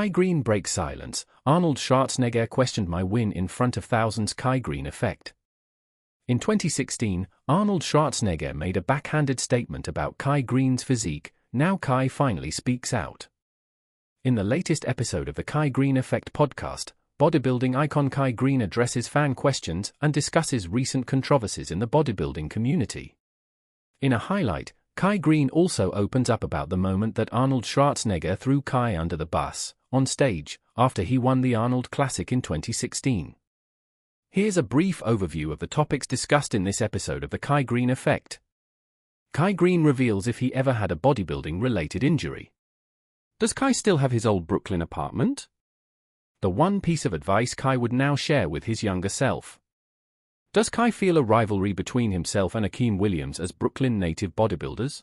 Greene breaks silence. Arnold Schwarzenegger questioned my win in front of thousands. Greene effect. In 2016, Arnold Schwarzenegger made a backhanded statement about Greene's physique. Now finally speaks out. In the latest episode of the Greene Effect podcast, bodybuilding icon Greene addresses fan questions and discusses recent controversies in the bodybuilding community. In a highlight, Greene also opens up about the moment that Arnold Schwarzenegger threw under the bus on stage after he won the Arnold Classic in 2016. Here's a brief overview of the topics discussed in this episode of the Greene Effect. Greene reveals if he ever had a bodybuilding-related injury. Does still have his old Brooklyn apartment? The one piece of advice would now share with his younger self. Does feel a rivalry between himself and Akeem Williams as Brooklyn native bodybuilders?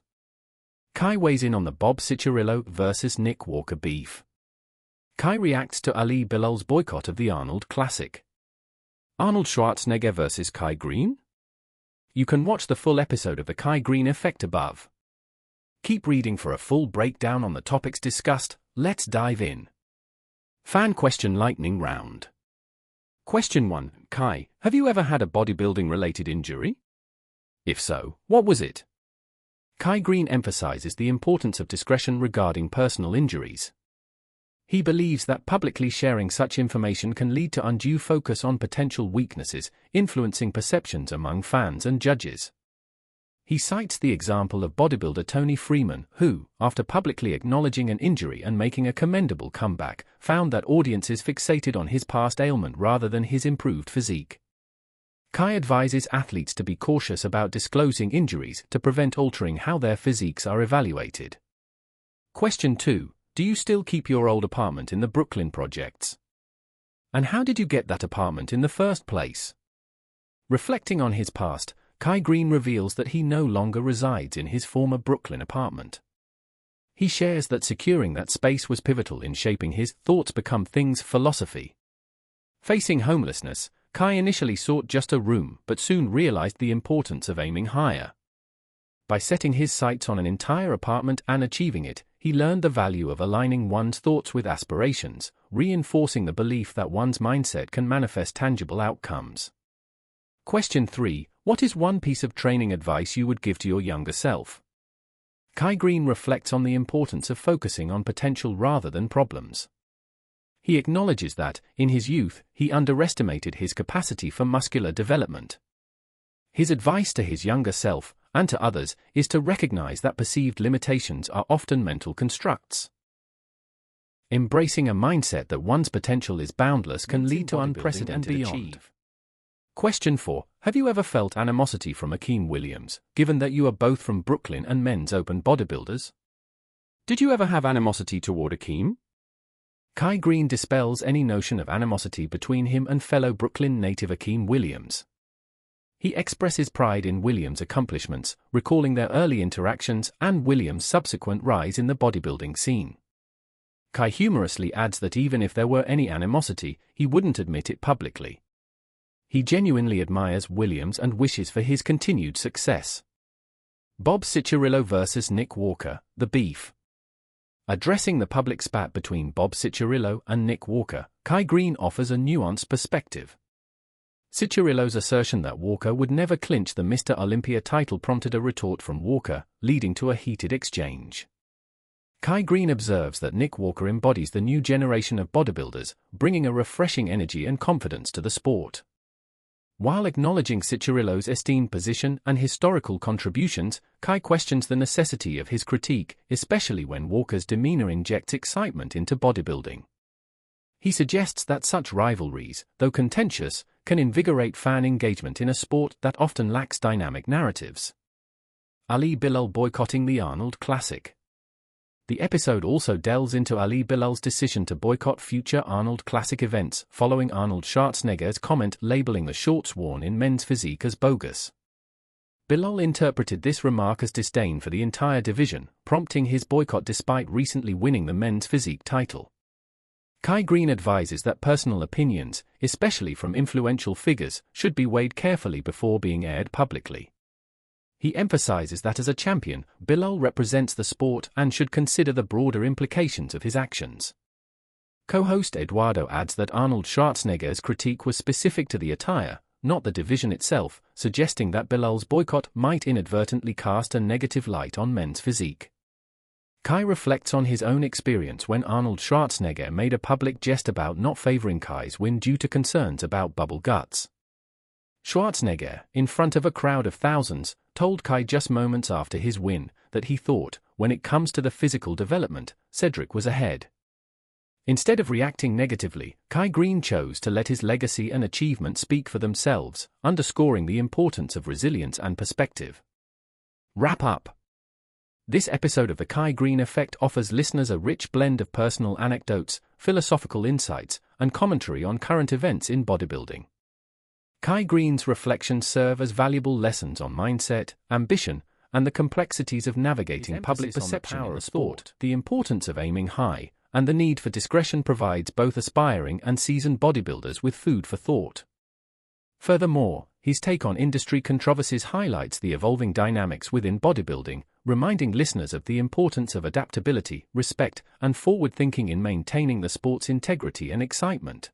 Weighs in on the Bob Cicherillo versus Nick Walker beef. Reacts to Ali Bilal's boycott of the Arnold Classic. Arnold Schwarzenegger versus Greene? You can watch the full episode of the Greene Effect above. Keep reading for a full breakdown on the topics discussed. Let's dive in. Fan question lightning round. Question 1. Have you ever had a bodybuilding-related injury? If so, what was it? Greene emphasizes the importance of discretion regarding personal injuries. He believes that publicly sharing such information can lead to undue focus on potential weaknesses, influencing perceptions among fans and judges. He cites the example of bodybuilder Tony Freeman, who, after publicly acknowledging an injury and making a commendable comeback, found that audiences fixated on his past ailment rather than his improved physique. Advises athletes to be cautious about disclosing injuries to prevent altering how their physiques are evaluated. Question 2. Do you still keep your old apartment in the Brooklyn projects? And how did you get that apartment in the first place? Reflecting on his past, Greene reveals that he no longer resides in his former Brooklyn apartment. He shares that securing that space was pivotal in shaping his thoughts become things philosophy. Facing homelessness, initially sought just a room but soon realized the importance of aiming higher. By setting his sights on an entire apartment and achieving it, he learned the value of aligning one's thoughts with aspirations, reinforcing the belief that one's mindset can manifest tangible outcomes. Question 3. What is one piece of training advice you would give to your younger self? Greene reflects on the importance of focusing on potential rather than problems. He acknowledges that, in his youth, he underestimated his capacity for muscular development. His advice to his younger self, and to others, is to recognize that perceived limitations are often mental constructs. Embracing a mindset that one's potential is boundless can lead to unprecedented achievement. Question 4. Have you ever felt animosity from Akeem Williams, given that you are both from Brooklyn and men's open bodybuilders? Did you ever have animosity toward Akeem? Greene dispels any notion of animosity between him and fellow Brooklyn native Akeem Williams. He expresses pride in Williams' accomplishments, recalling their early interactions and Williams' subsequent rise in the bodybuilding scene. Humorously adds that even if there were any animosity, he wouldn't admit it publicly. He genuinely admires Williams and wishes for his continued success. Bob Cicherillo versus Nick Walker, the beef. Addressing the public spat between Bob Cicherillo and Nick Walker, Greene offers a nuanced perspective. Cicherillo's assertion that Walker would never clinch the Mr. Olympia title prompted a retort from Walker, leading to a heated exchange. Greene observes that Nick Walker embodies the new generation of bodybuilders, bringing a refreshing energy and confidence to the sport. While acknowledging Cicherillo's esteemed position and historical contributions, questions the necessity of his critique, especially when Walker's demeanor injects excitement into bodybuilding. He suggests that such rivalries, though contentious, can invigorate fan engagement in a sport that often lacks dynamic narratives. Ali Bilal boycotting the Arnold Classic. The episode also delves into Ali Bilal's decision to boycott future Arnold Classic events, following Arnold Schwarzenegger's comment labeling the shorts worn in men's physique as bogus. Bilal interpreted this remark as disdain for the entire division, prompting his boycott despite recently winning the men's physique title. Greene advises that personal opinions, especially from influential figures, should be weighed carefully before being aired publicly. He emphasizes that as a champion, Bilal represents the sport and should consider the broader implications of his actions. Co-host Eduardo adds that Arnold Schwarzenegger's critique was specific to the attire, not the division itself, suggesting that Bilal's boycott might inadvertently cast a negative light on men's physique. Kai reflects on his own experience when Arnold Schwarzenegger made a public jest about not favoring Kai's win due to concerns about bubble guts. Schwarzenegger, in front of a crowd of thousands, told Kai just moments after his win that he thought, when it comes to the physical development, Cedric was ahead. Instead of reacting negatively, Greene chose to let his legacy and achievement speak for themselves, underscoring the importance of resilience and perspective. Wrap up. This episode of the Greene Effect offers listeners a rich blend of personal anecdotes, philosophical insights, and commentary on current events in bodybuilding. Greene's reflections serve as valuable lessons on mindset, ambition, and the complexities of navigating public perception in the sport. The importance of aiming high, and the need for discretion provides both aspiring and seasoned bodybuilders with food for thought. Furthermore, his take on industry controversies highlights the evolving dynamics within bodybuilding, reminding listeners of the importance of adaptability, respect, and forward thinking in maintaining the sport's integrity and excitement.